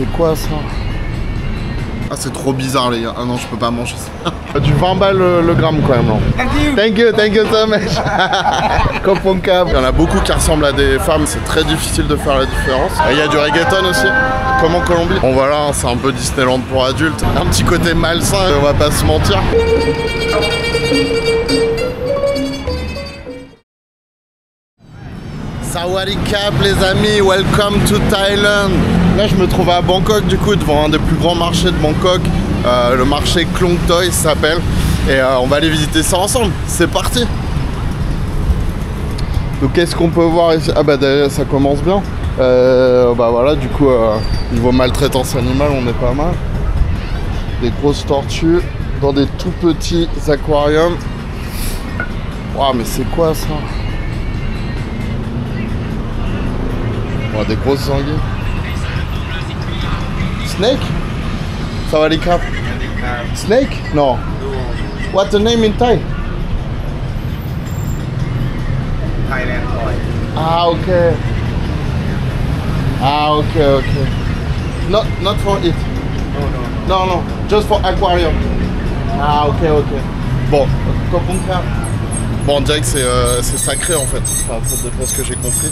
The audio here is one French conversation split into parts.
c'est quoi ça? Ah, c'est trop bizarre les gars. Ah non, je peux pas manger ça. Du 20 balles le gramme quand même, non? Thank you so much. Koponka. Il y en a beaucoup qui ressemblent à des femmes, c'est très difficile de faire la différence. Il y a du reggaeton aussi, comme en Colombie. Bon voilà, c'est un peu Disneyland pour adultes. Un petit côté malsain, on va pas se mentir. Sawadee-Cap les amis, welcome to Thailand. Là je me trouve à Bangkok du coup devant un des plus grands marchés de Bangkok, le marché Klong Toi s'appelle, et on va aller visiter ça ensemble, c'est parti. Donc qu'est-ce qu'on peut voir ici? Ah bah d'ailleurs ça commence bien, bah voilà du coup niveau maltraitance animale on est pas mal. Des grosses tortues dans des tout petits aquariums. Waouh mais c'est quoi ça? Oh, des grosses anguilles. Snake? Sawadee-Cap. Snake? No. What's the name in Thai? Thailand toy. Ah, okay. Ah, okay, okay. Not for it. No. No, just for aquarium. Ah, okay. Bon, Koponka. Bon, on dirait que c'est sacré en fait, enfin, d'après ce que j'ai compris.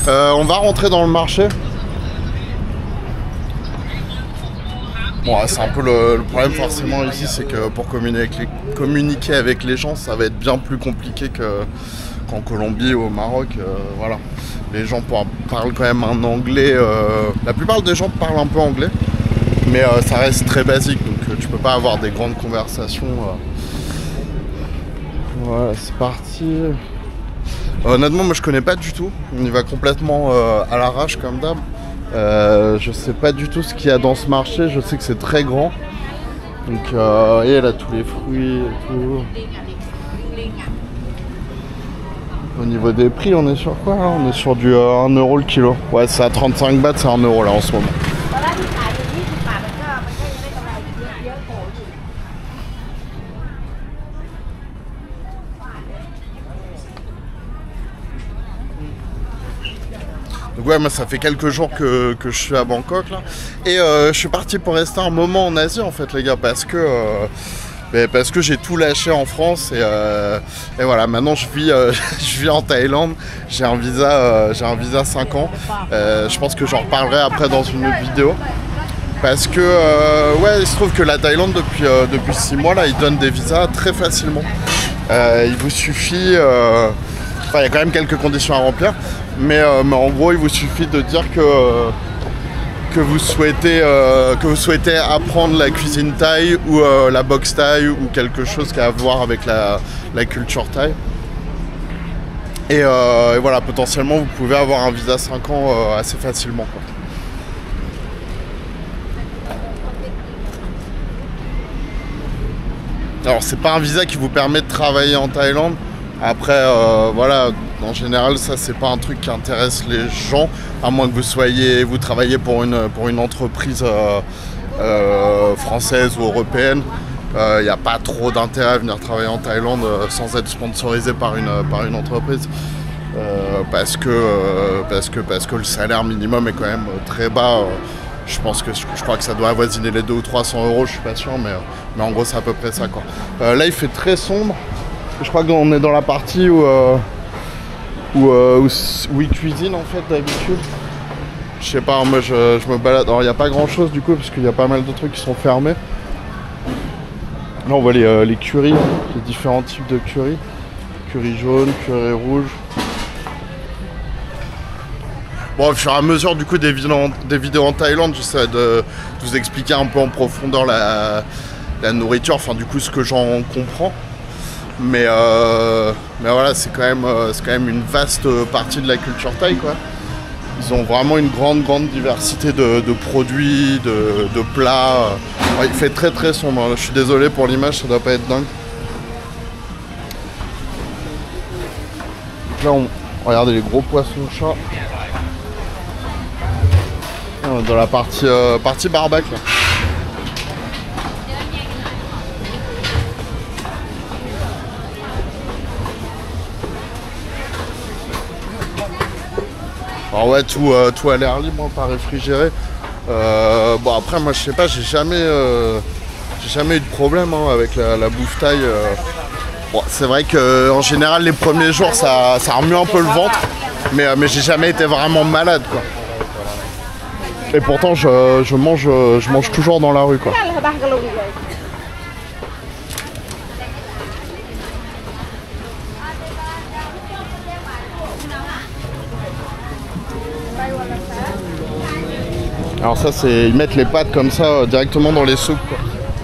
On va rentrer dans le marché. Bon, c'est un peu le problème forcément ici, c'est que pour communiquer avec les gens, ça va être bien plus compliqué qu'en Colombie ou au Maroc. Voilà. Les gens parlent quand même un anglais. La plupart des gens parlent un peu anglais, mais ça reste très basique, donc tu peux pas avoir des grandes conversations. Voilà, c'est parti. Honnêtement, moi je connais pas du tout. On y va complètement à l'arrache comme d'hab. Je sais pas du tout ce qu'il y a dans ce marché. Je sais que c'est très grand. Donc, et elle a tous les fruits et tout. Au niveau des prix, on est sur quoi là? On est sur du 1 euro le kilo. Ouais, c'est à 35 bahts, c'est 1 euro là en ce moment. Donc ouais, moi ça fait quelques jours que je suis à Bangkok là. Et je suis parti pour rester un moment en Asie en fait les gars, parce que j'ai tout lâché en France et voilà, maintenant je vis en Thaïlande. J'ai un visa 5 ans. Je pense que j'en reparlerai après dans une autre vidéo. Parce que ouais, il se trouve que la Thaïlande depuis 6 mois là, ils donnent des visas très facilement. Il vous suffit, enfin il y a quand même quelques conditions à remplir, mais en gros il vous suffit de dire que vous souhaitez apprendre la cuisine thaï ou la boxe thaï ou quelque chose qui a à voir avec la culture thaï. Et voilà, potentiellement vous pouvez avoir un visa 5 ans assez facilement quoi. Alors c'est pas un visa qui vous permet de travailler en Thaïlande. Après voilà, en général ça c'est pas un truc qui intéresse les gens, à moins que vous travaillez pour une entreprise française ou européenne. Il n'y a pas trop d'intérêt à venir travailler en Thaïlande sans être sponsorisé par une entreprise. Parce que le salaire minimum est quand même très bas. Je crois que ça doit avoisiner les 200 ou 300 euros, je suis pas sûr, mais en gros c'est à peu près ça quoi. Là il fait très sombre. Je crois qu'on est dans la partie où ils cuisinent en fait d'habitude. Je sais pas, moi je me balade. Alors il n'y a pas grand chose du coup parce qu'il y a pas mal de trucs qui sont fermés. Là on voit les currys, les différents types de curry. Curry jaune, curry rouge. Bon, au fur et à mesure du coup des vidéos en Thaïlande, j'essaie de vous expliquer un peu en profondeur la nourriture, enfin du coup ce que j'en comprends. Mais voilà, c'est quand même une vaste partie de la culture thaï quoi. Ils ont vraiment une grande diversité de produits, de plats. Ouais, il fait très sombre, je suis désolé pour l'image, ça doit pas être dingue. Donc là regardez les gros poissons chats. Dans la partie barbac là. Alors ouais, tout a l'air libre, pas réfrigéré. Bon après moi je sais pas, j'ai jamais eu de problème hein, avec la bouffe thaï. Bon, c'est vrai que en général les premiers jours ça remue un peu le ventre, mais j'ai jamais été vraiment malade quoi. Et pourtant je mange toujours dans la rue quoi. Alors ça c'est, ils mettent les pâtes comme ça directement dans les souks quoi.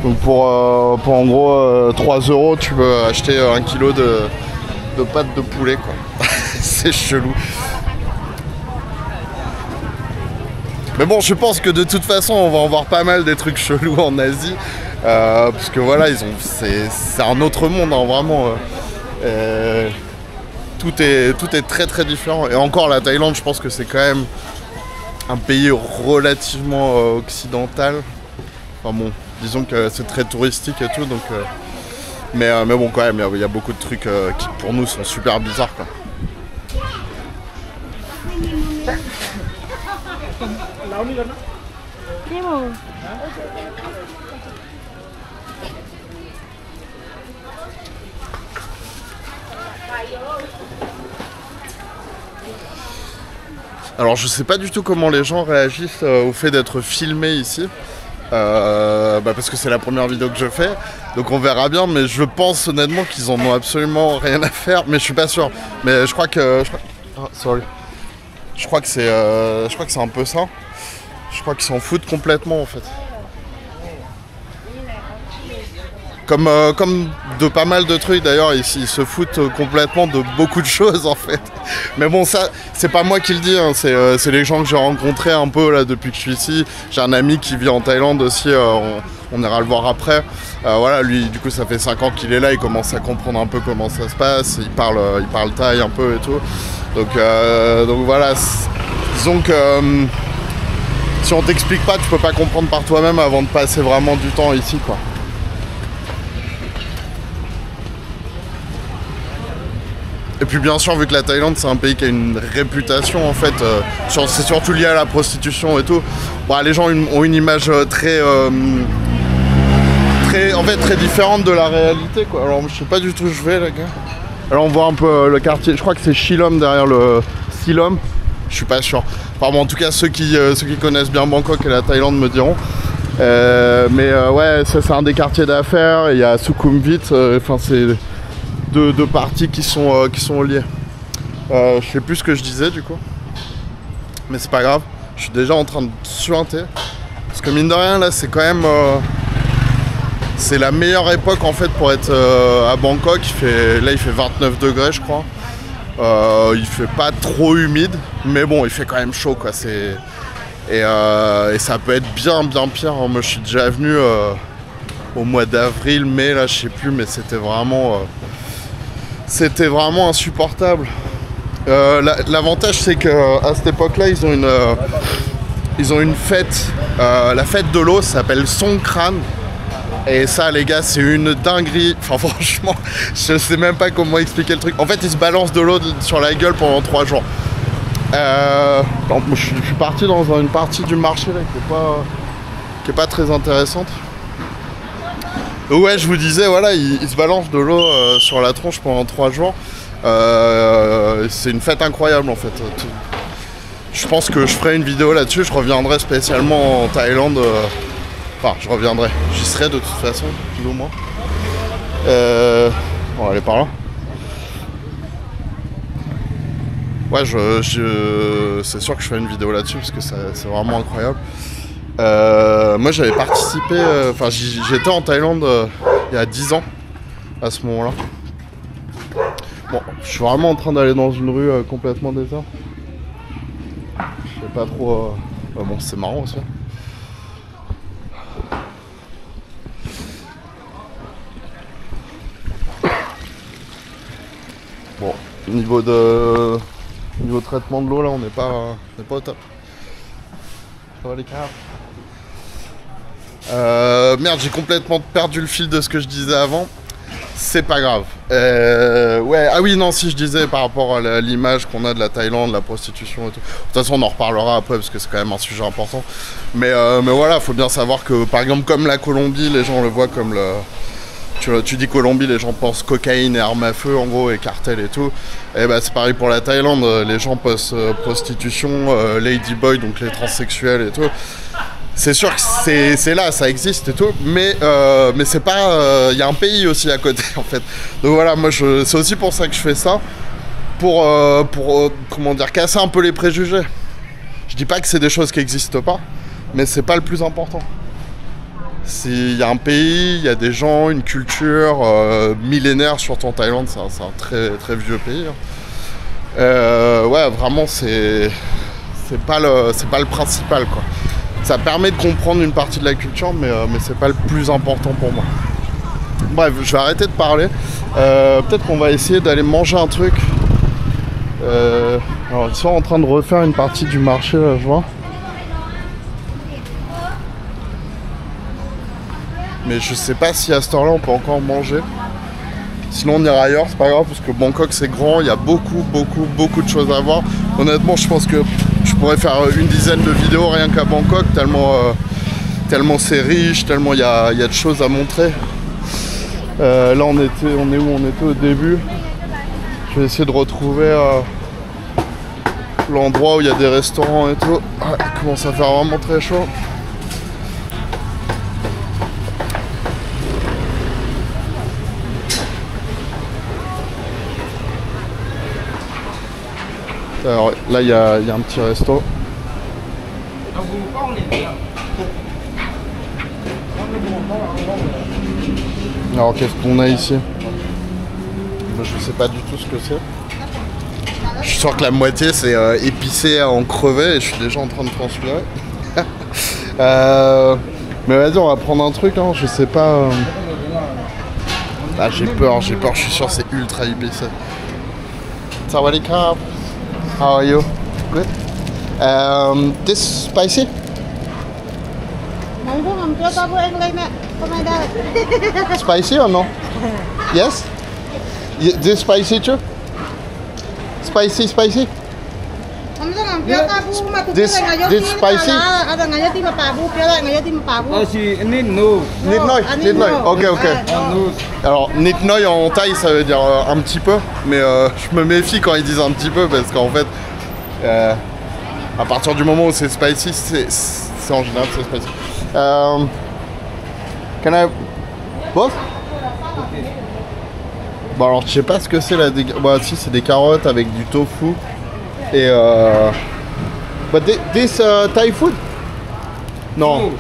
Donc pour en gros 3 € tu peux acheter 1 kg de pâtes de poulet quoi. C'est chelou. Mais bon je pense que de toute façon on va en voir pas mal des trucs chelous en Asie. Parce que voilà c'est un autre monde hein, vraiment. Tout est très très différent. Et encore la Thaïlande je pense que c'est quand même un pays relativement occidental. Enfin bon, disons que c'est très touristique et tout, donc. Mais bon, quand même, il y a beaucoup de trucs qui pour nous sont super bizarres quoi. Alors je sais pas du tout comment les gens réagissent au fait d'être filmés ici. Parce que c'est la première vidéo que je fais, donc on verra bien, mais je pense honnêtement qu'ils en ont absolument rien à faire, mais je suis pas sûr. Mais je crois que c'est un peu ça. Je crois qu'ils s'en foutent complètement en fait. Comme de pas mal de trucs d'ailleurs, ils se foutent complètement de beaucoup de choses en fait. Mais bon, ça, c'est pas moi qui le dis, hein, c'est les gens que j'ai rencontrés un peu là depuis que je suis ici. J'ai un ami qui vit en Thaïlande aussi, on ira le voir après. Voilà, lui, du coup, ça fait 5 ans qu'il est là, il commence à comprendre un peu comment ça se passe. Il parle thaï un peu et tout. Donc voilà, disons que si on t'explique pas, tu peux pas comprendre par toi-même avant de passer vraiment du temps ici, quoi. Et puis bien sûr, vu que la Thaïlande c'est un pays qui a une réputation en fait, c'est surtout lié à la prostitution et tout. Bon, les gens ont une image très différente de la réalité quoi. Alors je sais pas du tout où je vais les gars. Alors on voit un peu le quartier, je crois que c'est Shillom derrière le Silom. Je suis pas sûr. Enfin bon, en tout cas ceux qui connaissent bien Bangkok et la Thaïlande me diront. Ouais, ça c'est un des quartiers d'affaires. Il y a Sukhumvit. Enfin c'est deux parties qui sont liées. Je sais plus ce que je disais du coup, mais c'est pas grave. Je suis déjà en train de suinter parce que mine de rien là c'est quand même c'est la meilleure époque en fait pour être à Bangkok. Il fait 29 degrés je crois. Il fait pas trop humide, mais bon il fait quand même chaud quoi. Et ça peut être bien pire. Moi je suis déjà venu au mois d'avril, mai là je sais plus, mais c'était vraiment insupportable. L'avantage c'est qu'à cette époque-là, ils ont une fête, la fête de l'eau s'appelle Songkran. Et ça les gars, c'est une dinguerie. Enfin franchement, je sais même pas comment expliquer le truc. En fait, ils se balancent de l'eau sur la gueule pendant 3 jours. Je suis parti dans une partie du marché là, qui est pas très intéressante. Ouais, je vous disais, voilà, ils se balancent de l'eau sur la tronche pendant 3 jours. C'est une fête incroyable en fait. Je pense que je ferai une vidéo là-dessus. Je reviendrai spécialement en Thaïlande. Enfin, je reviendrai. J'y serai de toute façon, plus ou moins. On va aller par là. Ouais, c'est sûr que je ferai une vidéo là-dessus parce que c'est vraiment incroyable. Moi j'avais participé, j'étais en Thaïlande il y a 10 ans à ce moment-là. Bon, je suis vraiment en train d'aller dans une rue complètement déserte. Je sais pas trop. Bon, c'est marrant aussi. Bon, niveau traitement de l'eau là, on n'est pas au top. Ça va les caras. Merde, j'ai complètement perdu le fil de ce que je disais avant. C'est pas grave. Ouais, ah oui, non, si je disais par rapport à l'image qu'on a de la Thaïlande, la prostitution et tout. De toute façon, on en reparlera après parce que c'est quand même un sujet important. Mais voilà, faut bien savoir que, par exemple, comme la Colombie, les gens le voient comme le... Tu dis Colombie, les gens pensent cocaïne et armes à feu, en gros, et cartel et tout. Et bah, c'est pareil pour la Thaïlande. Les gens pensent prostitution, ladyboy, donc les transsexuels et tout. C'est sûr que c'est là, ça existe et tout, mais c'est pas... y a un pays aussi à côté, en fait. Donc voilà, moi, c'est aussi pour ça que je fais ça, pour comment dire, casser un peu les préjugés. Je dis pas que c'est des choses qui n'existent pas, mais c'est pas le plus important. Il y a un pays, il y a des gens, une culture millénaire, surtout en Thaïlande, c'est un très, très vieux pays. Ouais, vraiment, c'est pas le principal, quoi. Ça permet de comprendre une partie de la culture, mais c'est pas le plus important pour moi. Bref, je vais arrêter de parler. Peut-être qu'on va essayer d'aller manger un truc. Alors, ils sont en train de refaire une partie du marché, là, je vois. Mais je sais pas si à cette heure-là on peut encore manger. Sinon on ira ailleurs, c'est pas grave parce que Bangkok c'est grand, il y a beaucoup de choses à voir. Honnêtement je pense que je pourrais faire une dizaine de vidéos rien qu'à Bangkok, tellement c'est riche, tellement il y a de choses à montrer. Là on est où? On était au début. Je vais essayer de retrouver l'endroit où il y a des restaurants et tout. Ah, il commence à faire vraiment très chaud. Alors là il y a un petit resto. Alors qu'est-ce qu'on a ici? Je sais pas du tout ce que c'est. Je suis sûr que la moitié c'est épicé à en crever et je suis déjà en train de transpirer. Mais vas-y on va prendre un truc, hein, je sais pas. Ah j'ai peur, je suis sûr que c'est ultra épicé. Sawadee krap. How are you? Good. This spicy? Spicy or no? Yes? This spicy too? Spicy? This spicy? Nitnoy. Ok. Alors nitnoy en thaï ça veut dire un petit peu, mais je me méfie quand ils disent un petit peu parce qu'en fait à partir du moment où c'est spicy, c'est en général c'est spicy. Can I both? Bon alors je sais pas ce que c'est là. Bah si c'est des carottes avec du tofu et but this Thai food? No.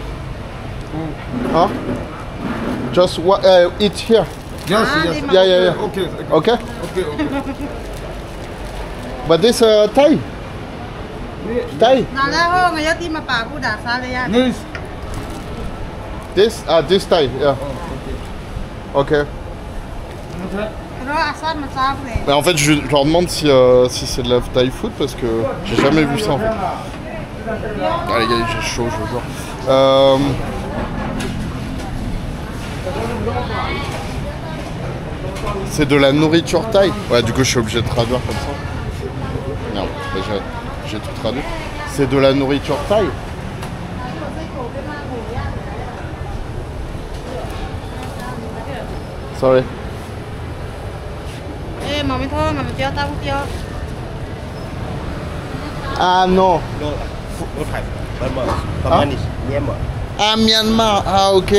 Huh? Just eat here. Yes. Yeah. Okay. But this Thai? Thai? This Thai, yeah. Okay. Mais en fait, je leur demande si c'est de la Thai food parce que j'ai jamais vu ça en fait. Ah les gars, j'ai chaud, je vous jure. C'est de la nourriture thaï. Ouais, du coup, je suis obligé de traduire comme ça. Merde, j'ai tout traduit. C'est de la nourriture thaï. Sorry. Ah non. Ah Myanmar. Ah ok,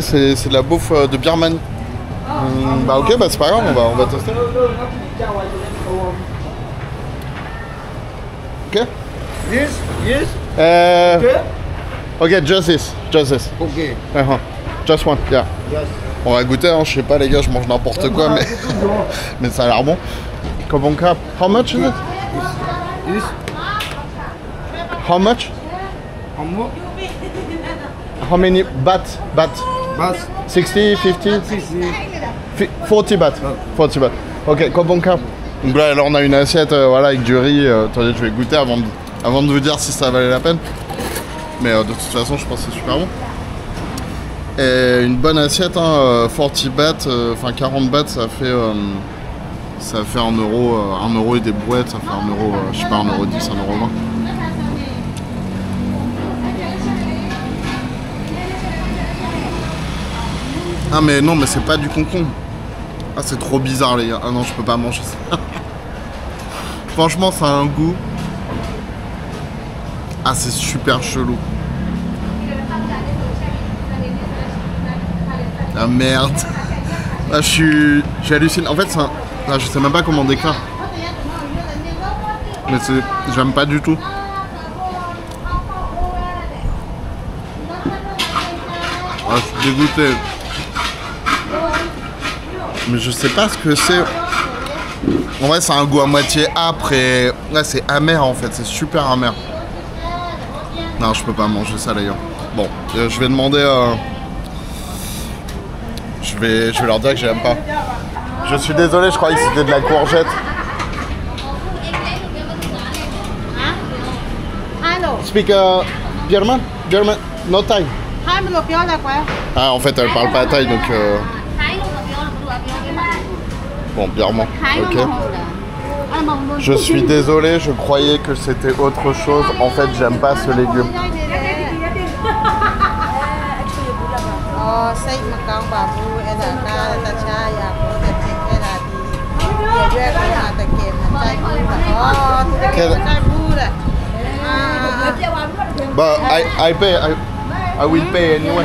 c'est de la bouffe de Birmanie. Bah ok, bah c'est pas grave, on va tester. Ok. Yes. Ok, just this. Okay. Just one, yeah. Yes. On va goûter, hein, je sais pas les gars, je mange n'importe quoi, mais ça a l'air bon. Kobong krap. How much is it? Yes. How much? How many baht? Bas. 60, 50? 40 baht. 40 baht. Ok, Kobong krap. Donc là on a une assiette voilà, avec du riz. Attendez, je vais goûter avant de vous dire si ça valait la peine. Mais de toute façon, je pense que c'est super bon. Et une bonne assiette, hein, 40 bahts, enfin 40 bahts, ça fait 1 euro, 1 euro et des brouettes, ça fait 1 euro, je sais pas, 1 euro 10, 1 euro 20. Ah mais non, mais c'est pas du concombre. Ah c'est trop bizarre les gars. Ah non, je peux pas manger ça. Franchement, ça a un goût. Ah c'est super chelou. Ah merde. Ah j'hallucine. En fait, je sais même pas comment décrire. Mais j'aime pas du tout. Ah, je suis dégoûté. Mais je sais pas ce que c'est. En vrai, c'est un goût à moitié âpre et là, c'est amer en fait. C'est super amer. Non, je peux pas manger ça d'ailleurs. Bon, je vais demander. Je vais leur dire que j'aime pas. Je suis désolé, je croyais que c'était de la courgette. Speak German? German? No Thai. Ah, en fait, elle parle pas thaï donc. Bon, birman. Ok. Je suis désolé, je croyais que c'était autre chose. En fait, j'aime pas ce légume. Bah, I pay. I will pay anyway.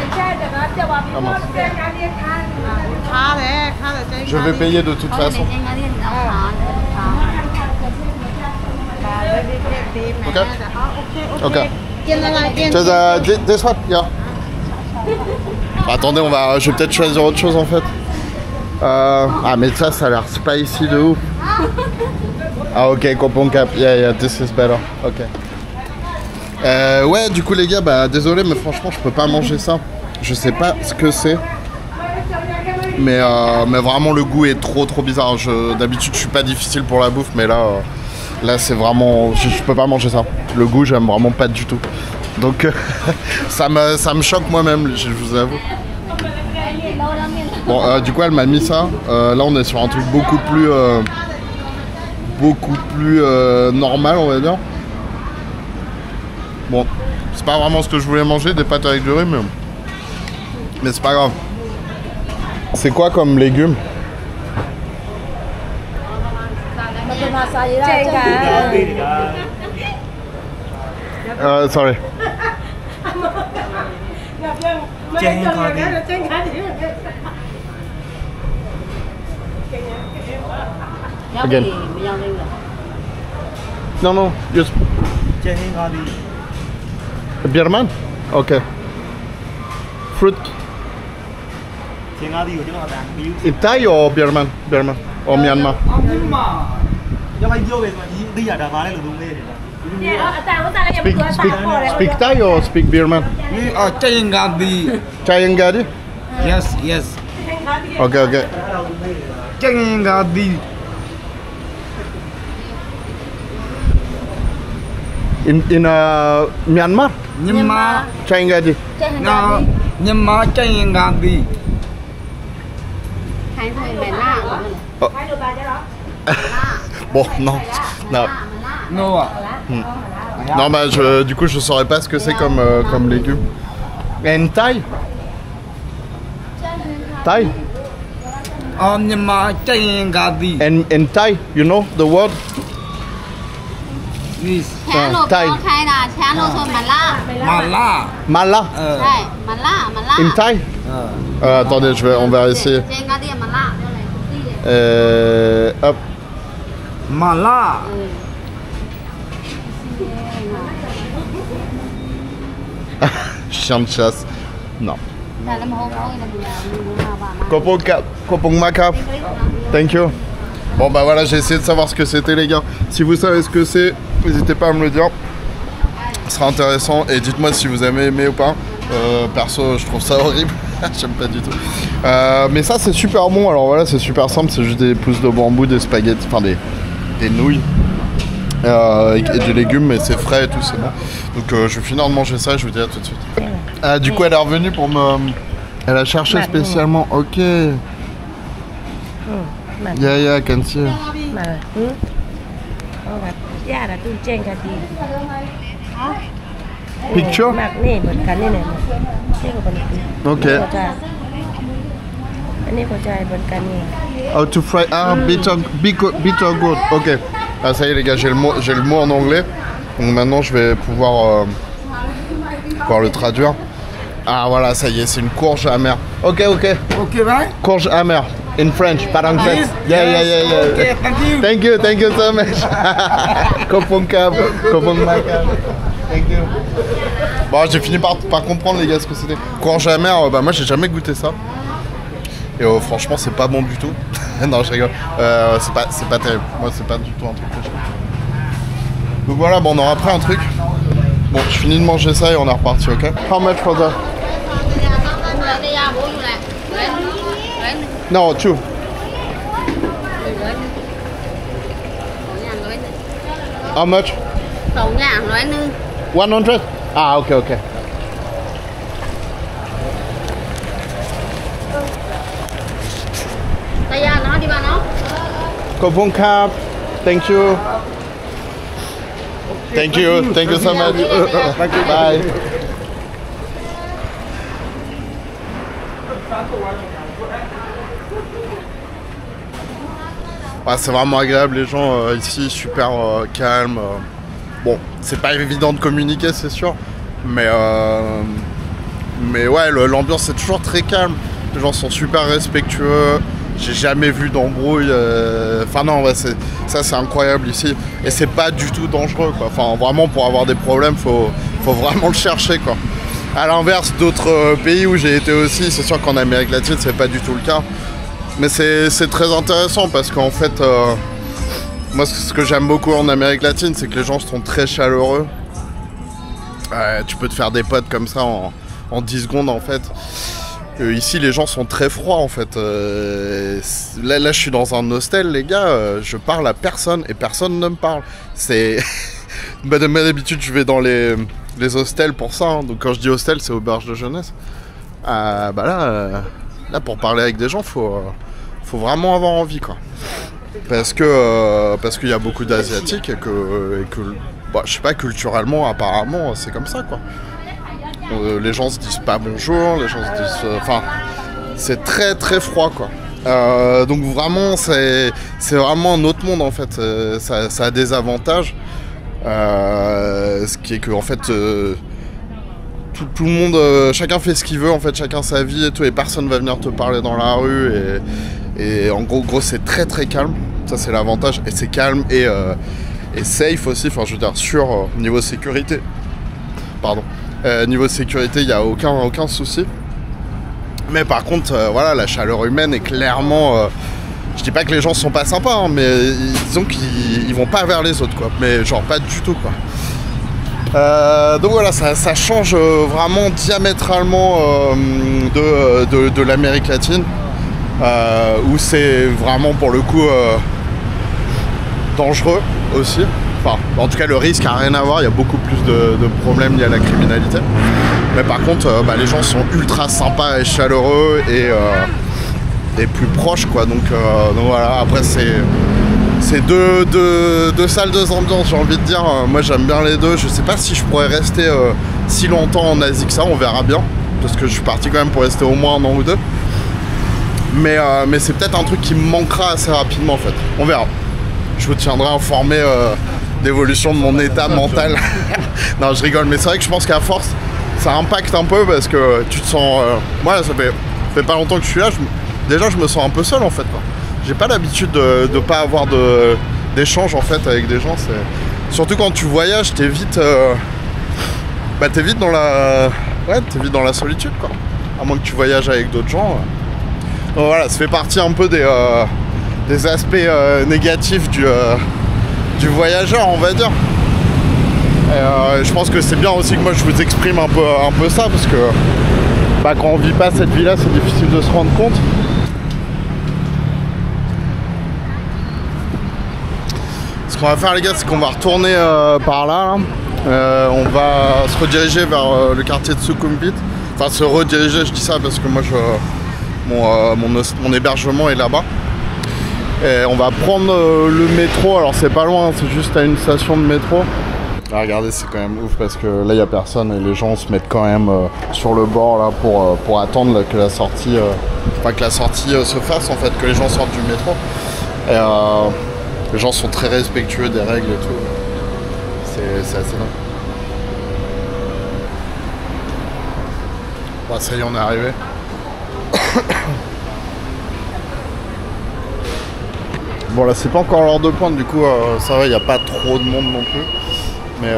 Je vais payer de toute façon. Ok. Ok. This one, yeah. Attendez, je vais peut-être choisir autre chose en fait. Ah mais ça a l'air spicy de ouf. Ah ok, Kopong Cap, yeah, this is better. Ok. Ouais, du coup les gars, bah désolé, mais franchement, je peux pas manger ça. Je sais pas ce que c'est. Mais vraiment, le goût est trop bizarre. D'habitude, je suis pas difficile pour la bouffe, mais là c'est vraiment... Je peux pas manger ça. Le goût, j'aime vraiment pas du tout. Donc, ça me choque moi-même, je vous avoue. Bon, du coup, elle m'a mis ça. Là, on est sur un truc beaucoup plus normal, on va dire. Bon, c'est pas vraiment ce que je voulais manger, des pâtes avec du riz, mais c'est pas grave. C'est quoi comme légumes? Sorry. Again. No, just Birman? Okay. Fruit. In Thai or Birman? Birman or Myanmar? Speak Thai or speak Birman? Chayengadi. Chayengadi? Yes. Okay. Chayengadi. In Myanmar? Myanmar. Chayengadi. No, Myanmar Chayengadi. Bon, non. No. Non, bah du coup je saurais pas ce que c'est comme légume. And Thai? Thai? Myanmar Chayengadi. And Thai, you know the word? Yes. Thai. Mala. Mala? In Thai? Attendez, on va essayer. Hop. Mala. Chien de chasse. Non. Kopong Makap. Thank you. Bon bah voilà, j'ai essayé de savoir ce que c'était les gars. Si vous savez ce que c'est, n'hésitez pas à me le dire. Ce sera intéressant et dites-moi si vous avez aimé ou pas. Perso, je trouve ça horrible. J'aime pas du tout. Mais ça c'est super bon. Alors voilà, c'est super simple. C'est juste des pousses de bambou, des spaghettis, enfin des nouilles. Et des légumes, mais c'est frais et tout, c'est bon. Donc je vais finir de manger ça et je vous dis à tout de suite. Du coup elle est revenue pour Elle a cherché Mad, spécialement. Ok. Mad. Yeah, I can see. มาเอาแบบย่าละตู้เจงกันดี Picture? มากนี่เหมือนกันนี่เนี่ยนี่ก็เป็น Ok. อันนี้ก็จะเหมือนกันนี่ How to fry. Ah, bitter gourd. Ok. Ah, ça y est, les gars, j'ai le mot en anglais. Donc maintenant, je vais pouvoir le traduire. Ah, voilà, ça y est, c'est une courge amère. Ok. Okay, right? Courge amère. In French, pas anglais. Yes? Yeah. Okay, thank you. Thank you so much. Kopong cab. Thank you. Bon, j'ai fini par comprendre, les gars, ce que c'était. Courge amère, bah, moi, j'ai jamais goûté ça. Et franchement, c'est pas bon du tout. Non, je rigole. C'est pas terrible. Moi, c'est pas du tout un truc que j'aime. Donc voilà, bon, on aura pris un truc. Bon, je finis de manger ça et on est reparti, ok? How much for that? No, two. How much? 100? Ah, ok. Kopong cab. Thank you. Thank you so much. Bye. Ouais, c'est vraiment agréable, les gens ici, super calmes. Bon, c'est pas évident de communiquer, c'est sûr, mais ouais, l'ambiance est toujours très calme. Les gens sont super respectueux. J'ai jamais vu d'embrouille. Enfin non, ouais, ça c'est incroyable ici. Et c'est pas du tout dangereux, quoi. Enfin, vraiment, pour avoir des problèmes, faut vraiment le chercher, quoi. À l'inverse d'autres pays où j'ai été aussi, c'est sûr qu'en Amérique latine, c'est pas du tout le cas. Mais c'est très intéressant parce qu'en fait, moi ce que j'aime beaucoup en Amérique latine, c'est que les gens sont très chaleureux. Tu peux te faire des potes comme ça en 10 secondes en fait. Ici les gens sont très froids en fait. Là je suis dans un hostel, les gars, je parle à personne et personne ne me parle. C'est... bah, d'habitude je vais dans les hostels pour ça, hein. Donc quand je dis hostel, c'est auberge de jeunesse. Là pour parler avec des gens, faut vraiment avoir envie, quoi. Parce qu'il y a beaucoup d'asiatiques et que bah, je sais pas, culturellement apparemment c'est comme ça, quoi. Les gens se disent pas bonjour, les gens se disent... Enfin, c'est très très froid, quoi. Donc vraiment c'est vraiment un autre monde en fait. Ça a des avantages. Ce qui est que en fait tout le monde, chacun fait ce qu'il veut en fait, chacun sa vie et tout, et personne va venir te parler dans la rue et en gros c'est très très calme. Ça c'est l'avantage, et c'est calme et safe aussi, enfin je veux dire sûr niveau sécurité. Pardon. Niveau sécurité, il n'y a aucun souci. Mais par contre, voilà, la chaleur humaine est clairement... je dis pas que les gens sont pas sympas, hein, mais disons qu'ils vont pas vers les autres, quoi. Mais genre pas du tout, quoi. Donc voilà, ça change vraiment diamétralement de l'Amérique latine, où c'est vraiment pour le coup dangereux aussi. Enfin, en tout cas, le risque n'a rien à voir, il y a beaucoup plus de problèmes liés à la criminalité. Mais par contre, les gens sont ultra sympas et chaleureux et plus proches, quoi. Donc voilà, après c'est deux salles, deux ambiances, j'ai envie de dire. Moi j'aime bien les deux. Je sais pas si je pourrais rester si longtemps en Asie que ça, on verra bien. Parce que je suis parti quand même pour rester au moins un an ou deux. Mais c'est peut-être un truc qui me manquera assez rapidement en fait. On verra. Je vous tiendrai informé d'évolution de mon état mental. Non, je rigole, mais c'est vrai que je pense qu'à force, ça impacte un peu parce que tu te sens... moi, ça fait pas longtemps que je suis là. Déjà, je me sens un peu seul en fait, quoi. J'ai pas l'habitude de pas avoir d'échange en fait avec des gens. Surtout quand tu voyages, t'es vite dans la... Ouais, t'es vite dans la solitude, quoi. À moins que tu voyages avec d'autres gens. Donc voilà, ça fait partie un peu des aspects négatifs du voyageur, on va dire. Et, je pense que c'est bien aussi que moi je vous exprime un peu ça, parce que quand on vit pas cette vie-là, c'est difficile de se rendre compte. Ce qu'on va faire, les gars, c'est qu'on va retourner par là. On va se rediriger vers le quartier de Sukhumvit. Enfin se rediriger, je dis ça parce que moi mon hébergement est là-bas. Et on va prendre le métro, alors c'est pas loin, c'est juste à une station de métro. Ah, regardez, c'est quand même ouf parce que là il n'y a personne et les gens se mettent quand même sur le bord là pour attendre là, que la sortie, se fasse en fait, que les gens sortent du métro. Et les gens sont très respectueux des règles et tout. C'est assez dingue. Bon, ça y est, on est arrivé. Bon là c'est pas encore l'heure de pointe, du coup ça va, il n'y a pas trop de monde non plus. Mais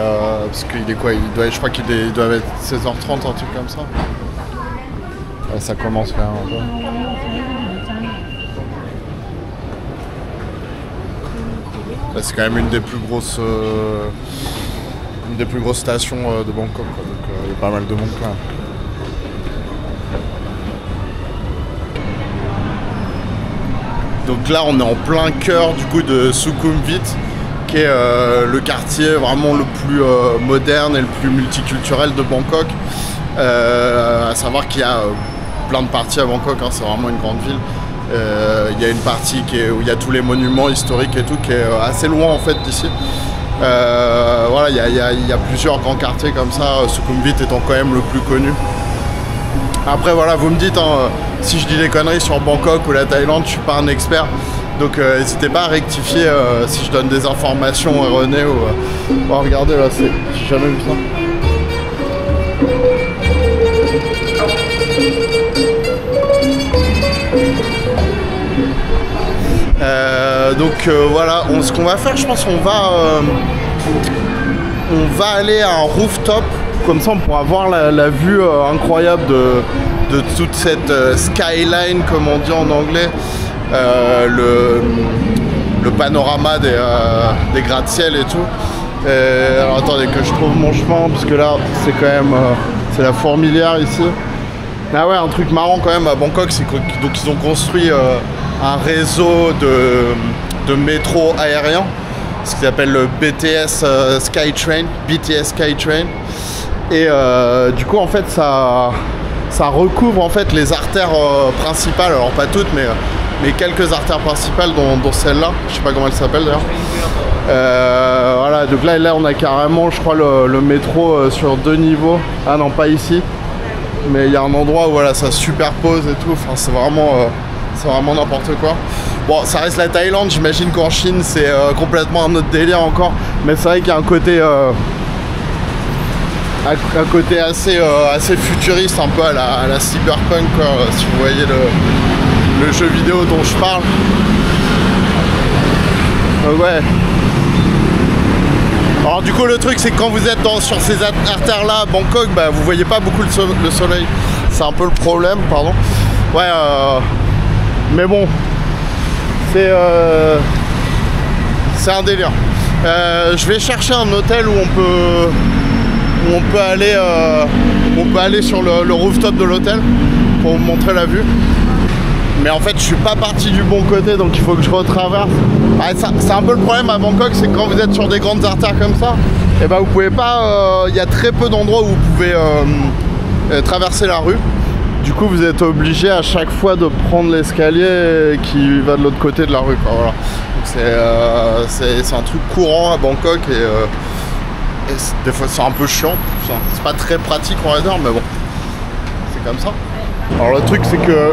parce qu'il est quoi, je crois qu'il doit être 16h30, un truc comme ça. Ouais, ça commence quand même un peu. Là, c'est quand même une des plus grosses stations de Bangkok, quoi. Donc il y a pas mal de monde quand même. Donc là on est en plein cœur du coup de Sukhumvit, qui est le quartier vraiment le plus moderne et le plus multiculturel de Bangkok. À savoir qu'il y a plein de parties à Bangkok, hein, c'est vraiment une grande ville. Il y a une partie où il y a tous les monuments historiques et tout, qui est assez loin en fait d'ici. Voilà, il y a plusieurs grands quartiers comme ça, Sukhumvit étant quand même le plus connu. Après voilà, vous me dites hein, si je dis des conneries sur Bangkok ou la Thaïlande, je suis pas un expert. Donc n'hésitez pas à rectifier si je donne des informations erronées ou... Oh, regardez là, j'ai jamais vu ça. Donc voilà, ce qu'on va faire, je pense qu'on va aller à un rooftop, comme ça on pourra voir la vue incroyable de toute cette skyline, comme on dit en anglais, le panorama des gratte-ciel et tout. Alors attendez que je trouve mon chemin, parce que là c'est quand même c'est la fourmilière ici. Ah ouais, un truc marrant quand même à Bangkok, c'est qu'ils ont construit un réseau de métro aérien, ce qu'ils appellent le BTS Skytrain, et du coup en fait ça recouvre en fait les artères principales, alors pas toutes mais quelques artères principales dont celle-là, je sais pas comment elle s'appelle d'ailleurs. Voilà, donc là on a carrément je crois le métro sur 2 niveaux. Ah non, pas ici, mais il y a un endroit où voilà ça superpose et tout, enfin c'est vraiment n'importe quoi. Bon, ça reste la Thaïlande, j'imagine qu'en Chine c'est complètement un autre délire encore, mais c'est vrai qu'il y a un côté assez futuriste, un peu à la cyberpunk quoi, si vous voyez le jeu vidéo dont je parle. Ouais. Alors du coup le truc c'est que quand vous êtes sur ces artères là à Bangkok, bah, vous voyez pas beaucoup le soleil. C'est un peu le problème, pardon. Ouais, mais bon, c'est un délire. Je vais chercher un hôtel où on peut aller sur le rooftop de l'hôtel pour vous montrer la vue. Mais en fait je suis pas parti du bon côté, donc il faut que je retraverse. C'est un peu le problème à Bangkok, c'est que quand vous êtes sur des grandes artères comme ça, et ben vous pouvez pas, y a très peu d'endroits où vous pouvez traverser la rue. Du coup vous êtes obligé à chaque fois de prendre l'escalier qui va de l'autre côté de la rue, quoi. Voilà. C'est un truc courant à Bangkok et des fois c'est un peu chiant, c'est pas très pratique on va dire, mais bon, c'est comme ça. Alors le truc c'est que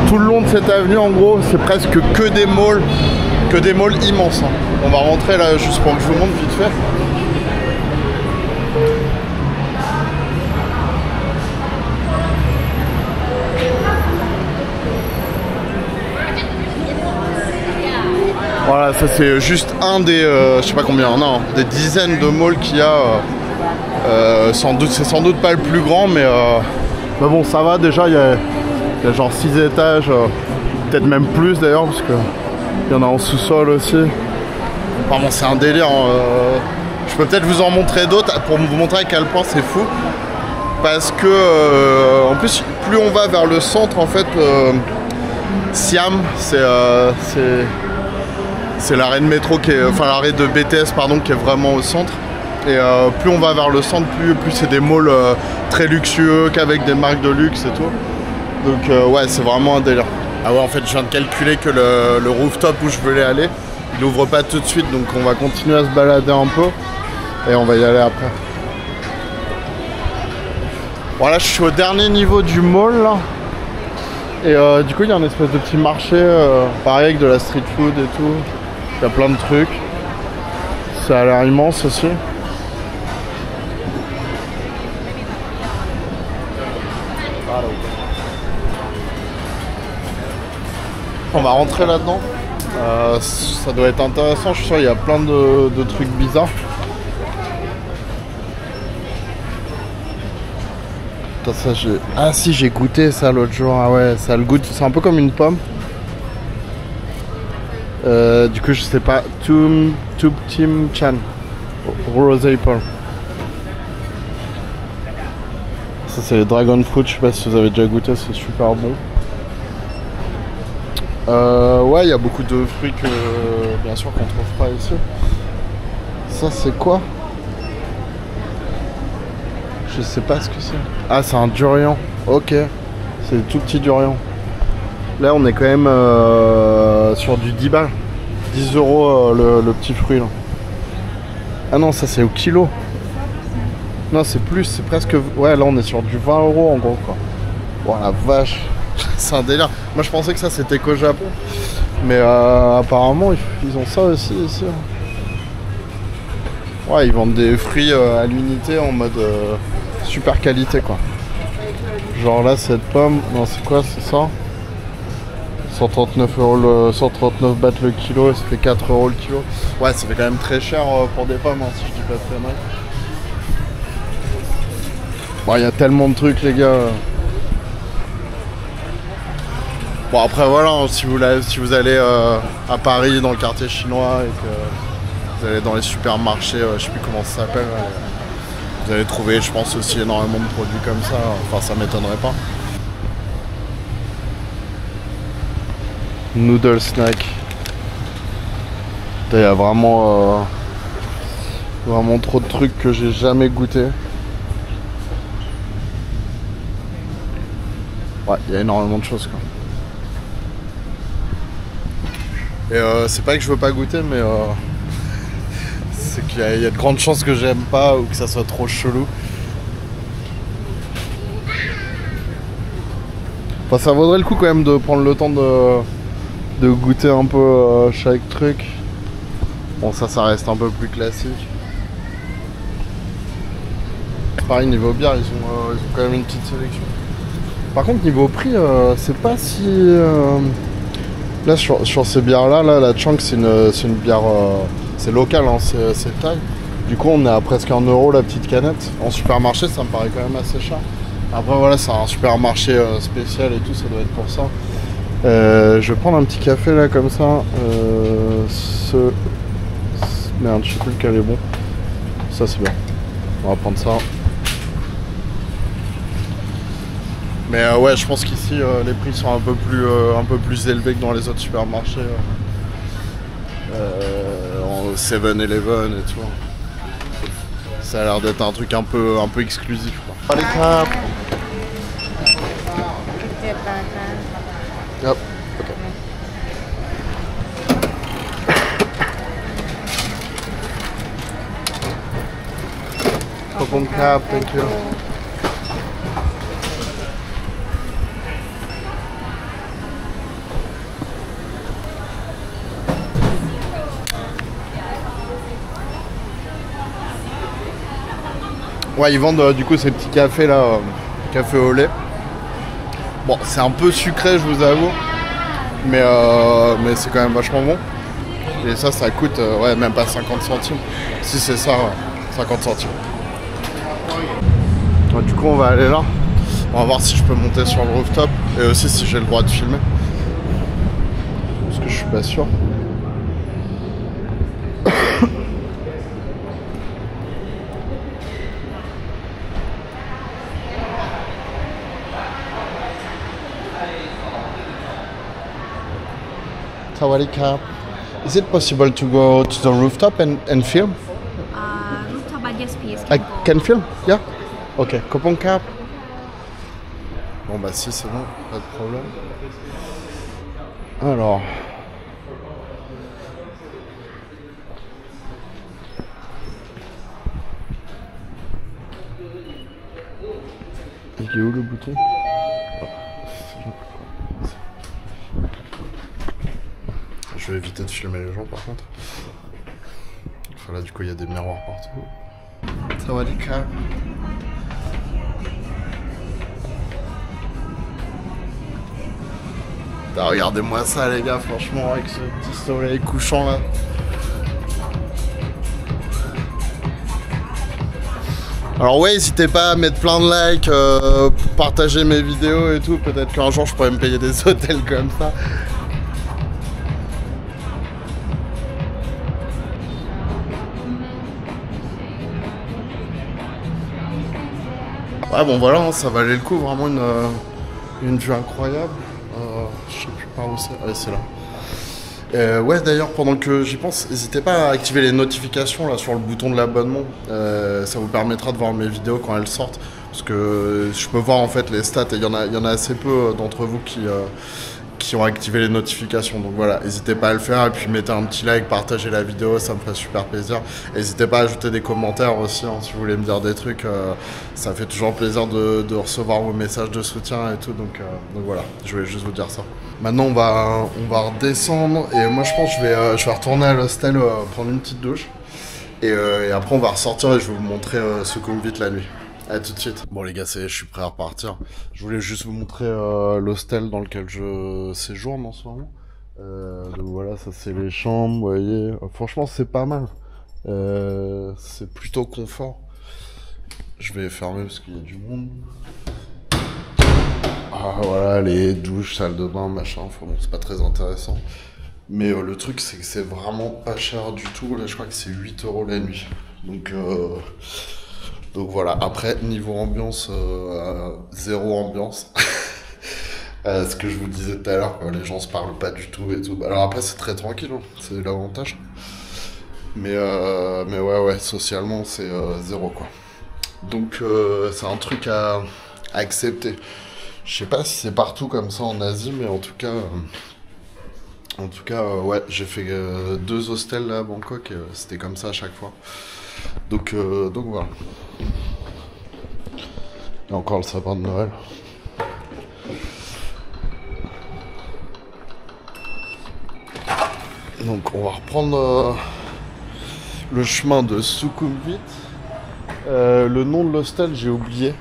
tout le long de cette avenue en gros c'est presque que des malls immenses, hein. On va rentrer là juste pour que je vous montre vite fait. Voilà, ça c'est juste un des, je sais pas combien, non, des dizaines de malls qu'il y a. C'est sans doute pas le plus grand, mais bon, ça va déjà. Il y a genre 6 étages, peut-être même plus d'ailleurs, parce que il y en a en sous-sol aussi. Enfin bon, c'est un délire. Je peux peut-être vous en montrer d'autres pour vous montrer à quel point c'est fou. Parce que, en plus, plus on va vers le centre, en fait, Siam, c'est l'arrêt de métro enfin l'arrêt de BTS pardon, qui est vraiment au centre. Et plus on va vers le centre, plus c'est des malls très luxueux, qu'avec des marques de luxe et tout. Donc ouais, c'est vraiment un délire. Ah ouais, en fait, je viens de calculer que le rooftop où je voulais aller, il n'ouvre pas tout de suite, donc on va continuer à se balader un peu et on va y aller après. Voilà, je suis au dernier niveau du mall là. Et du coup, il y a un espèce de petit marché, pareil avec de la street food et tout. Il y a plein de trucs. Ça a l'air immense aussi. On va rentrer là-dedans. Ça doit être intéressant, je suis sûr il y a plein de trucs bizarres. Attends, ça, ah si, j'ai goûté ça l'autre jour. Ah ouais, ça a le goût, c'est un peu comme une pomme. Du coup, je sais pas. Tum Tim Chan. Rose Apple. Ça, c'est les Dragon Fruit. Je sais pas si vous avez déjà goûté, c'est super bon. Ouais, il y a beaucoup de fruits que, bien sûr, qu'on trouve pas ici. Ça, c'est quoi? Je sais pas ce que c'est. Ah, c'est un durian. Ok. C'est des tout petits durians. Là, on est quand même sur du 10 balles. 10 € le petit fruit là. Ah non, ça c'est au kilo. Non, c'est plus, c'est presque... Ouais, là on est sur du 20 € en gros quoi. Oh la vache. C'est un délire. Moi je pensais que ça c'était qu'au Japon. Mais apparemment ils ont ça aussi ici. Ouais, ils vendent des fruits à l'unité en mode super qualité quoi. Genre là cette pomme, non c'est quoi, c'est ça? 139 bahts le kilo et ça fait 4 € le kilo. Ouais, ça fait quand même très cher pour des pommes, hein, si je dis pas très mal. Bon, il y a tellement de trucs les gars. Bon après voilà, hein, si vous allez à Paris dans le quartier chinois et que vous allez dans les supermarchés, je sais plus comment ça s'appelle, vous allez trouver je pense aussi énormément de produits comme ça, enfin ça m'étonnerait pas. Noodle snack. Il y a vraiment trop de trucs que j'ai jamais goûté. Ouais, il y a énormément de choses quoi. Et c'est pas que je veux pas goûter, mais c'est qu'il y a de grandes chances que j'aime pas ou que ça soit trop chelou. Enfin, ça vaudrait le coup quand même de prendre le temps de goûter un peu chaque truc. Bon, ça reste un peu plus classique. Pareil, niveau bière, ils ont quand même une petite sélection. Par contre, niveau prix, c'est pas si... Là, sur ces bières-là, la Chang, c'est une bière... c'est local, hein, c'est Thaï. Du coup, on est à presque 1 € la petite canette. En supermarché, ça me paraît quand même assez cher. Après, voilà, c'est un supermarché spécial et tout, ça doit être pour ça. Je vais prendre un petit café là comme ça. Merde, je sais plus lequel est bon. Ça c'est bien. On va prendre ça. Mais ouais, je pense qu'ici les prix sont un peu plus élevés que dans les autres supermarchés. En 7-Eleven et tout. Ça a l'air d'être un truc un peu exclusif quoi. Allez, cap. Yep. Okay. Open cap, thank you. Ouais, ils vendent du coup ces petits cafés là, café au lait. Bon, c'est un peu sucré, je vous avoue, mais c'est quand même vachement bon. Et ça coûte ouais, même pas 50 centimes. Si c'est ça, 50 centimes. Ouais, du coup, on va aller là. On va voir si je peux monter sur le rooftop et aussi si j'ai le droit de filmer. Parce que je suis pas sûr. Sawadika. Is it possible to go to the rooftop and film? Rooftop, I can film? Yeah? Ok, Kopong Cap. Bon bah si c'est bon, pas de problème. Alors... Il est où le bouton? Je vais éviter de filmer les gens par contre. Enfin là du coup il y a des miroirs partout. Sawadika. Ah, regardez-moi ça les gars, franchement avec ce petit soleil couchant là. Alors ouais, n'hésitez pas à mettre plein de likes, partager mes vidéos et tout. Peut-être qu'un jour je pourrais me payer des hôtels comme ça. Ouais bon voilà, ça valait le coup, vraiment une vue incroyable. Je sais plus par où c'est. Allez, c'est là. Ouais d'ailleurs pendant que j'y pense, n'hésitez pas à activer les notifications là sur le bouton de l'abonnement, ça vous permettra de voir mes vidéos quand elles sortent, parce que je peux voir en fait les stats et il y en a assez peu d'entre vous qui ont activé les notifications, donc voilà, n'hésitez pas à le faire et puis mettez un petit like, partagez la vidéo, ça me ferait super plaisir. N'hésitez pas à ajouter des commentaires aussi hein, si vous voulez me dire des trucs, ça fait toujours plaisir de recevoir vos messages de soutien et tout, donc voilà, je voulais juste vous dire ça. Maintenant on va redescendre et moi je pense que je vais retourner à l'hostel prendre une petite douche et après on va ressortir et je vais vous montrer Sukhumvit la nuit. A tout de suite. Bon les gars, je suis prêt à repartir. Je voulais juste vous montrer l'hostel dans lequel je séjourne en ce moment. Donc voilà, ça c'est les chambres, vous voyez. Franchement c'est pas mal. C'est plutôt confort. Je vais fermer parce qu'il y a du monde. Ah voilà, les douches, salle de bain, machin, enfin bon, c'est pas très intéressant. Mais le truc c'est que c'est vraiment pas cher du tout. Là je crois que c'est 8 € la nuit. Donc voilà, après niveau ambiance, zéro ambiance. Ce que je vous disais tout à l'heure, les gens se parlent pas du tout et tout. Alors après c'est très tranquille, hein, c'est l'avantage. Mais ouais, socialement c'est zéro quoi. Donc c'est un truc à accepter. Je sais pas si c'est partout comme ça en Asie, mais en tout cas ouais, j'ai fait 2 hostels là à Bangkok, c'était comme ça à chaque fois. Donc voilà. Et encore le sapin de Noël. Donc on va reprendre le chemin de Sukhumvit. Le nom de l'hostel j'ai oublié.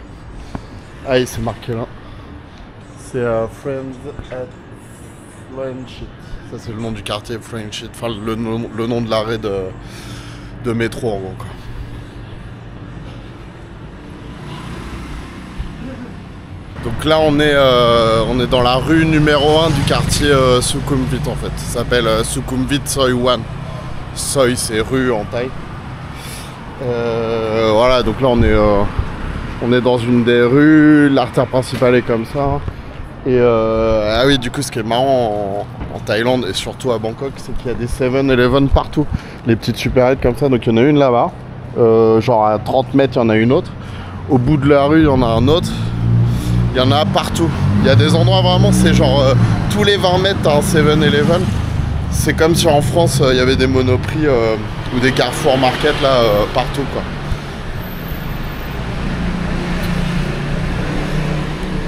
Ah il s'est marqué là. C'est Friends at Friendship. Ça c'est le nom du quartier, Friendship. Enfin le nom de l'arrêt de métro en gros quoi. Donc là on est dans la rue numéro 1 du quartier Sukhumvit en fait. Ça s'appelle Sukhumvit Soi 1. Soi c'est rue en thaï. Voilà, donc là on est dans une des rues, l'artère principale est comme ça. Et ah oui, du coup ce qui est marrant en Thaïlande et surtout à Bangkok, c'est qu'il y a des 7-Eleven partout. Les petites supérettes comme ça, donc il y en a une là-bas. Genre à 30 mètres il y en a une autre. Au bout de la rue il y en a un autre. Il y en a partout. Il y a des endroits vraiment, c'est genre tous les 20 mètres t'as un 7-Eleven. C'est comme si en France il y avait des Monoprix ou des Carrefour Market là partout quoi.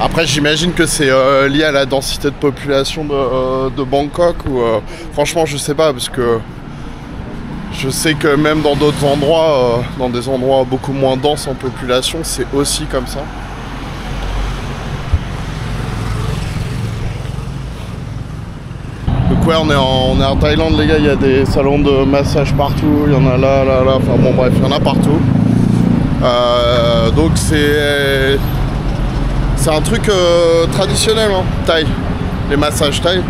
Après j'imagine que c'est lié à la densité de population de Bangkok ou franchement je sais pas parce que je sais que même dans d'autres endroits, dans des endroits beaucoup moins denses en population, c'est aussi comme ça. Donc ouais, on est en Thaïlande les gars, il y a des salons de massage partout, il y en a là, enfin bon bref, il y en a partout. Donc c'est un truc traditionnel hein, thaï, les massages thaï.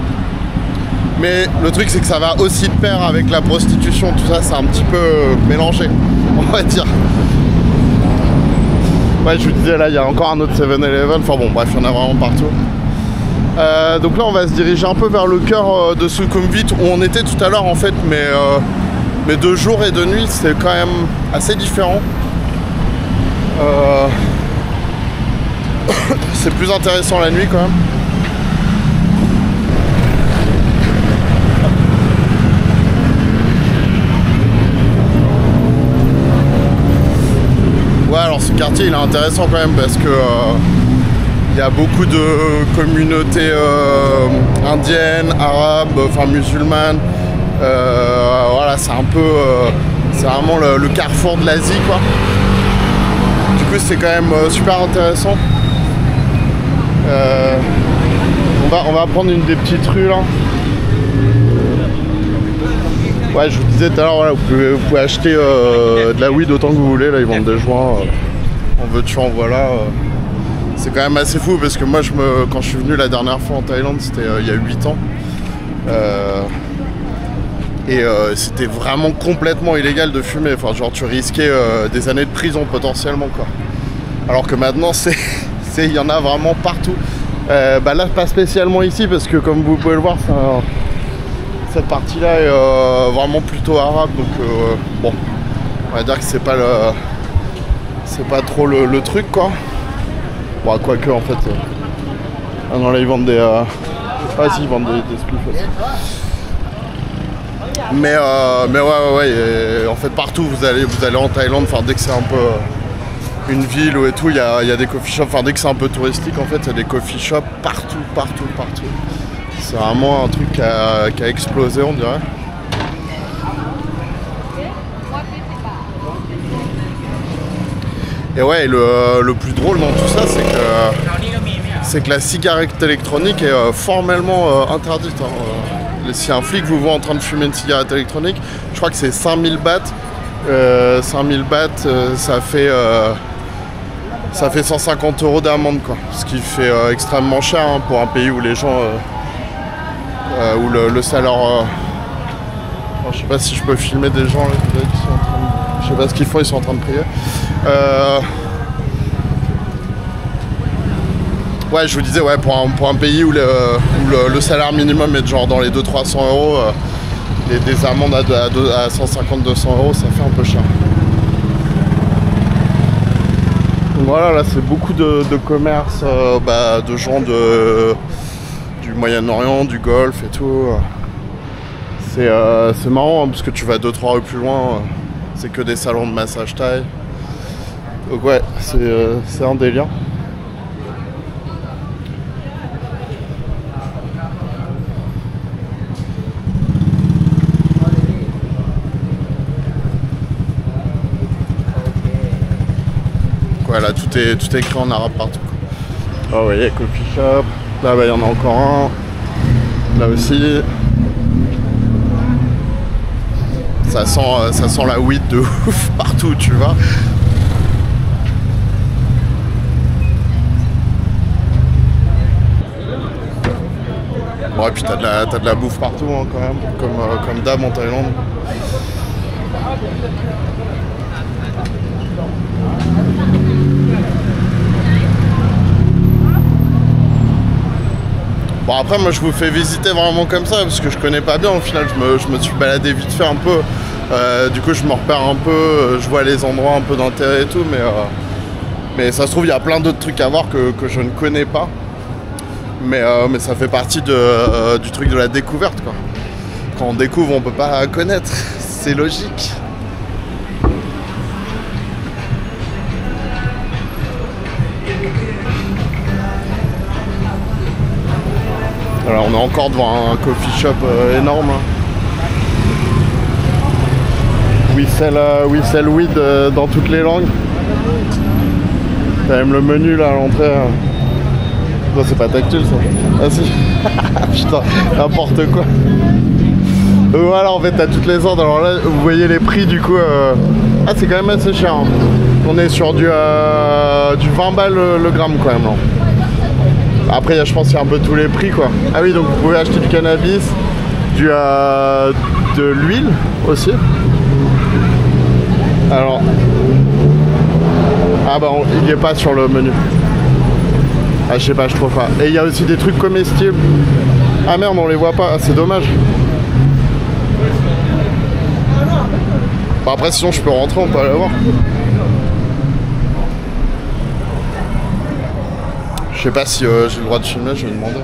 Mais le truc c'est que ça va aussi de pair avec la prostitution, tout ça c'est un petit peu mélangé, on va dire. Ouais je vous disais là il y a encore un autre 7-Eleven, enfin bon bref il y en a vraiment partout. Donc là on va se diriger un peu vers le cœur de Sukhumvit où on était tout à l'heure en fait, mais de jour et de nuit c'est quand même assez différent. C'est plus intéressant la nuit quand même. Ouais, alors ce quartier il est intéressant quand même parce que il y a beaucoup de communautés indiennes, arabes, enfin musulmanes. Voilà, c'est un peu, c'est vraiment le carrefour de l'Asie quoi. Du coup c'est quand même super intéressant. On va prendre une des petites rues là. Ouais, je vous disais tout à l'heure, voilà, vous pouvez acheter de la weed autant que vous voulez. Là, ils vendent des joints. En veux-tu, en voilà. C'est quand même assez fou parce que moi, quand je suis venu la dernière fois en Thaïlande, c'était il y a 8 ans. C'était vraiment complètement illégal de fumer. Enfin, genre, tu risquais des années de prison potentiellement, quoi. Alors que maintenant, il y en a vraiment partout. Là, pas spécialement ici parce que, comme vous pouvez le voir, cette partie-là est vraiment plutôt arabe, donc bon, on va dire que c'est pas trop le truc quoi. Bon, quoique en fait, ah non là ils vendent des, ah si ils vendent des spliffs aussi. Mais ouais, et en fait partout vous allez en Thaïlande, enfin dès que c'est un peu une ville et tout, il y a des coffee shops, enfin dès que c'est un peu touristique en fait, il y a des coffee shops partout. C'est vraiment un truc qui a explosé, on dirait. Et ouais, le plus drôle dans tout ça, c'est que la cigarette électronique est formellement interdite. Hein. Si un flic vous voit en train de fumer une cigarette électronique, je crois que c'est 5000 bahts. 5000 bahts, ça fait 150 € d'amende, quoi. Ce qui fait extrêmement cher hein, pour un pays où les gens... où le salaire... je sais pas si je peux filmer des gens là, qui sont en train de... Je sais pas ce qu'ils font, ils sont en train de prier. Ouais, je vous disais, ouais, pour un pays où le salaire minimum est de genre dans les 200-300 €, des amendes à 150-200 €, ça fait un peu cher. Donc voilà, là c'est beaucoup de commerce, de gens du Moyen-Orient, du Golfe et tout. C'est marrant hein, parce que tu vas 2-3 rues plus loin, c'est que des salons de massage thaï. Donc ouais, c'est un délire. Voilà, tout est écrit en arabe partout. Oh ouais, il y a coffee shop. Là, il y en a encore un. Là aussi. Ça sent la weed de ouf partout, tu vois. Bon, et puis t'as de la bouffe partout hein, quand même, comme d'hab en Thaïlande. Bon après moi je vous fais visiter vraiment comme ça parce que je connais pas bien au final, je me suis baladé vite fait un peu, du coup je me repère un peu, je vois les endroits un peu d'intérêt et tout, mais ça se trouve il y a plein d'autres trucs à voir que je ne connais pas, mais ça fait partie du truc de la découverte quoi. Quand on découvre on peut pas connaître, c'est logique. Alors on est encore devant un coffee shop énorme. We sell weed dans toutes les langues. T'as même le menu là à l'entrée. Non c'est pas tactile ça. Ah si. Putain, n'importe quoi. Voilà en fait t'as toutes les sortes. Alors là vous voyez les prix du coup. Ah c'est quand même assez cher. Hein. On est sur du 20 balles le gramme quand même. Là. Après, je pense qu'il y a un peu tous les prix quoi. Ah oui, donc vous pouvez acheter du cannabis, de l'huile aussi. Alors, ah bah il n'y est pas sur le menu. Ah je sais pas, je trouve pas. Et il y a aussi des trucs comestibles. Ah merde, on les voit pas. Ah, c'est dommage. Bon, après sinon je peux rentrer, on peut aller voir. sais pas si j'ai le droit de filmer, je vais demander.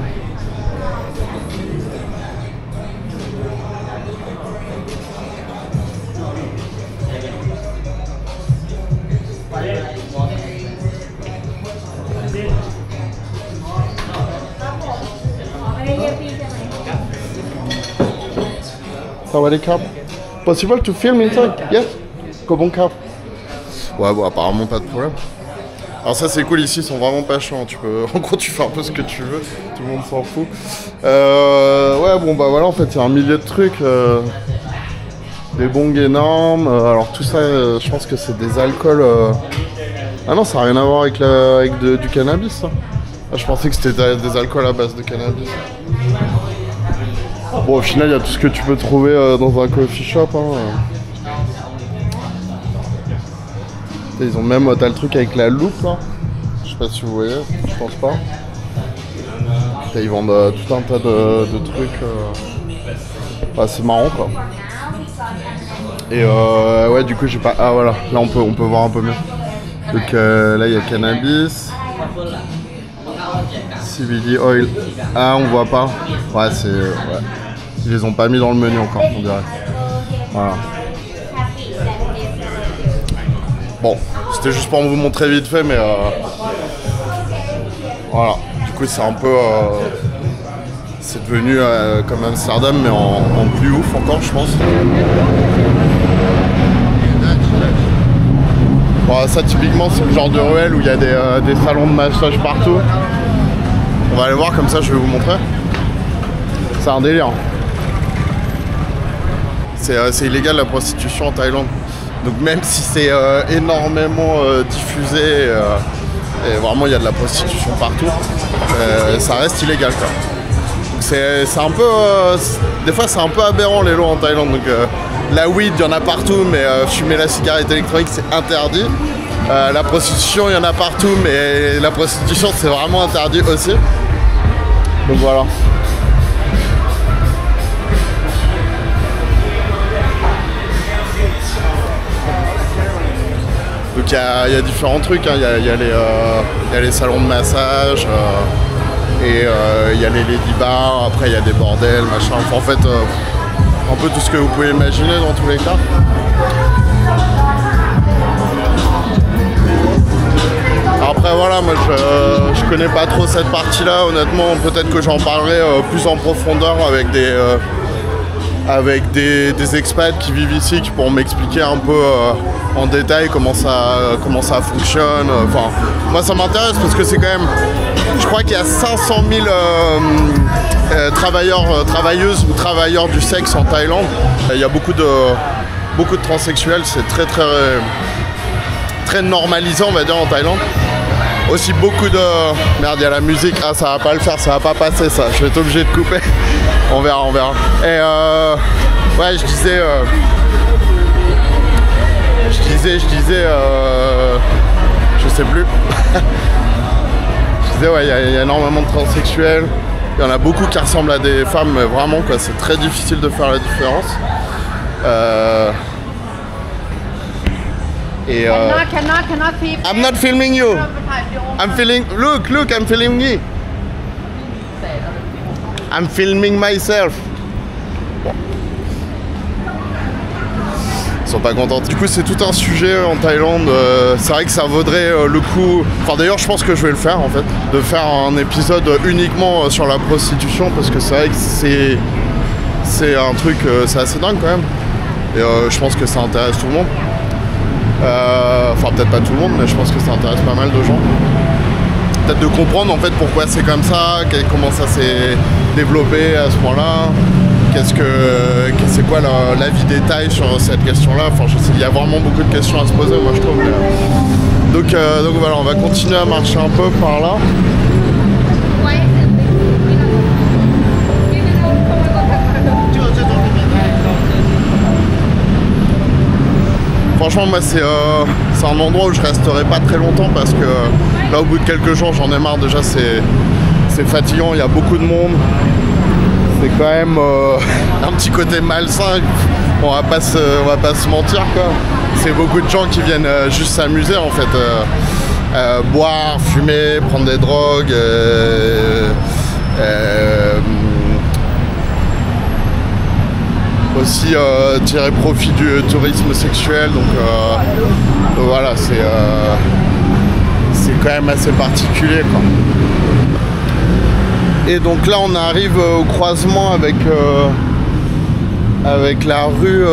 Sawadee-krap. Possible to film inside? Yes? Kobong-krap. Ouais, bon, apparemment pas de problème. Alors ça c'est cool, ici ils sont vraiment pas chiants, tu peux... en gros tu fais un peu ce que tu veux, tout le monde s'en fout. Ouais bon bah voilà, en fait il y a un millier de trucs, des bongs énormes, alors tout ça je pense que c'est des alcools... Ah non, ça n'a rien à voir avec, du cannabis ça. Ah, je pensais que c'était des alcools à base de cannabis. Bon au final il y a tout ce que tu peux trouver dans un coffee shop hein. Ils ont même, t'as le truc avec la loupe là, je sais pas si vous voyez, je pense pas. Et ils vendent tout un tas de trucs, bah, c'est marrant quoi. Et ouais du coup j'ai pas, ah voilà, là on peut voir un peu mieux. Donc là il y a cannabis, CBD oil, ah on voit pas, ouais c'est, ouais. Ils les ont pas mis dans le menu encore on dirait, voilà. Bon, c'était juste pour vous montrer vite fait, mais voilà. Du coup, c'est un peu, c'est devenu comme Amsterdam, mais en plus ouf encore, je pense. Bon, ça, typiquement, c'est le genre de ruelle où il y a des salons de massage partout. On va aller voir, comme ça, je vais vous montrer. C'est un délire. C'est illégal la prostitution en Thaïlande. Donc même si c'est énormément diffusé, et vraiment il y a de la prostitution partout, ça reste illégal quoi. Donc c'est un peu, des fois c'est un peu aberrant les lois en Thaïlande. Donc la weed il y en a partout, mais fumer la cigarette électronique c'est interdit. La prostitution il y en a partout, mais la prostitution c'est vraiment interdit aussi. Donc voilà. Donc il y a différents trucs, hein. Il y a les salons de massage, et il y a les lady bars, après il y a des bordels, machin, enfin, en fait un peu tout ce que vous pouvez imaginer dans tous les cas. Après voilà, moi je connais pas trop cette partie là, honnêtement peut-être que j'en parlerai plus en profondeur avec des expats qui vivent ici qui pourront m'expliquer un peu en détail comment ça fonctionne. Enfin, moi ça m'intéresse parce que c'est quand même, je crois qu'il y a 500 000 travailleuses ou travailleurs du sexe en Thaïlande. Il y a beaucoup de transsexuels, c'est très normalisé on va dire en Thaïlande. Aussi beaucoup de... Merde, il y a la musique. Ah, ça va pas le faire, ça va pas passer ça. Je vais être obligé de couper. On verra. Et ouais, je disais... Je sais plus. Je disais, ouais, il y a énormément de transsexuels. Il y en a beaucoup qui ressemblent à des femmes, mais vraiment, quoi, c'est très difficile de faire la différence. Et Cannot film. I'm not filming you. I'm filming. Look, I'm filming you. I'm filming myself. Bon. Ils sont pas contents. Du coup, c'est tout un sujet en Thaïlande. C'est vrai que ça vaudrait le coup. Enfin, d'ailleurs, je pense que je vais le faire en fait, de faire un épisode uniquement sur la prostitution, parce que c'est vrai que c'est un truc, c'est assez dingue quand même. Et je pense que ça intéresse tout le monde. Enfin peut-être pas tout le monde, mais je pense que ça intéresse pas mal de gens. Peut-être de comprendre en fait pourquoi c'est comme ça, comment ça s'est développé à ce point-là, c'est quoi la vie des Thaïs sur cette question-là. Enfin je sais, il y a vraiment beaucoup de questions à se poser moi je trouve. Donc voilà, on va continuer à marcher un peu par là. Franchement, moi, c'est un endroit où je resterai pas très longtemps parce que là, au bout de quelques jours, j'en ai marre. Déjà, c'est fatigant, il y a beaucoup de monde. C'est quand même un petit côté malsain. On va pas se mentir, quoi. C'est beaucoup de gens qui viennent juste s'amuser, en fait. boire, fumer, prendre des drogues, aussi tirer profit du tourisme sexuel. Donc voilà, c'est quand même assez particulier, quoi. Et donc là on arrive au croisement avec la rue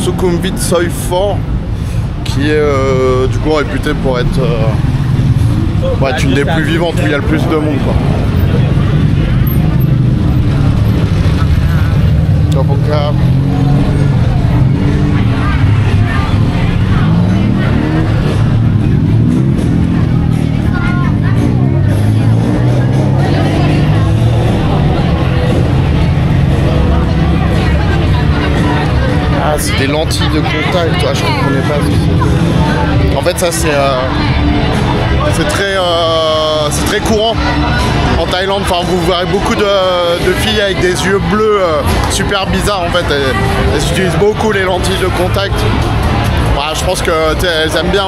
Sukhumvit Soi 4, qui est du coup réputée pour être une des plus vivantes, où il y a le plus de monde, quoi. Ah, c'est des lentilles de contact, toi, je comprenais pas. En fait, ça c'est très courant en Thaïlande. Enfin, vous verrez beaucoup de filles avec des yeux bleus super bizarres, en fait. Elles utilisent beaucoup les lentilles de contact. Voilà, je pense qu'elles aiment bien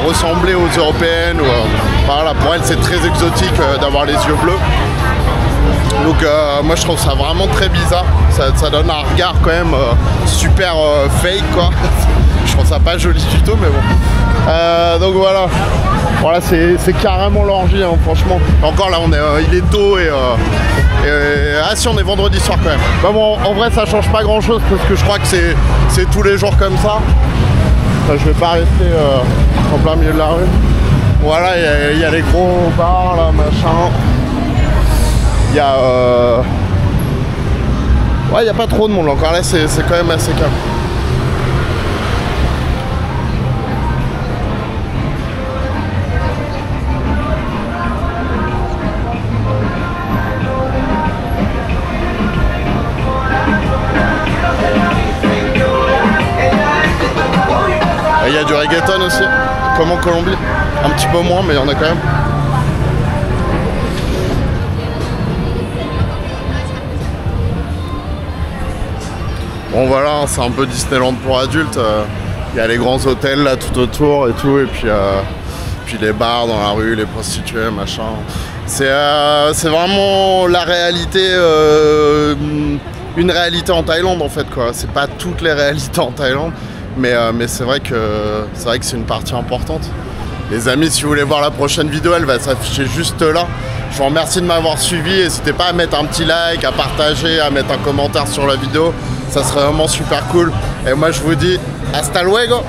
ressembler aux européennes. Voilà, pour elles, c'est très exotique d'avoir les yeux bleus. Donc moi je trouve ça vraiment très bizarre, ça donne un regard quand même super fake, quoi. Je trouve ça pas joli du tout, mais bon. Donc voilà, c'est carrément l'orgie, hein, franchement. Encore là il est tôt et ah si, on est vendredi soir quand même. Bah bon, en vrai ça change pas grand chose parce que je crois que c'est tous les jours comme ça. Enfin, je vais pas rester en plein milieu de la rue. Voilà, il y a les gros bars là, machin. Il y a ouais, il n'y a pas trop de monde encore, là c'est quand même assez calme. Il y a du reggaeton aussi, comme en Colombie, un petit peu moins mais il y en a quand même. Bon voilà, c'est un peu Disneyland pour adultes. Il y a les grands hôtels là tout autour et tout, et puis les bars dans la rue, les prostituées, machin. C'est vraiment la réalité, une réalité en Thaïlande en fait, quoi. C'est pas toutes les réalités en Thaïlande, mais c'est vrai que c'est une partie importante. Les amis, si vous voulez voir la prochaine vidéo, elle va s'afficher juste là. Je vous remercie de m'avoir suivi, n'hésitez pas à mettre un petit like, à partager, à mettre un commentaire sur la vidéo, ça serait vraiment super cool. Et moi je vous dis hasta luego.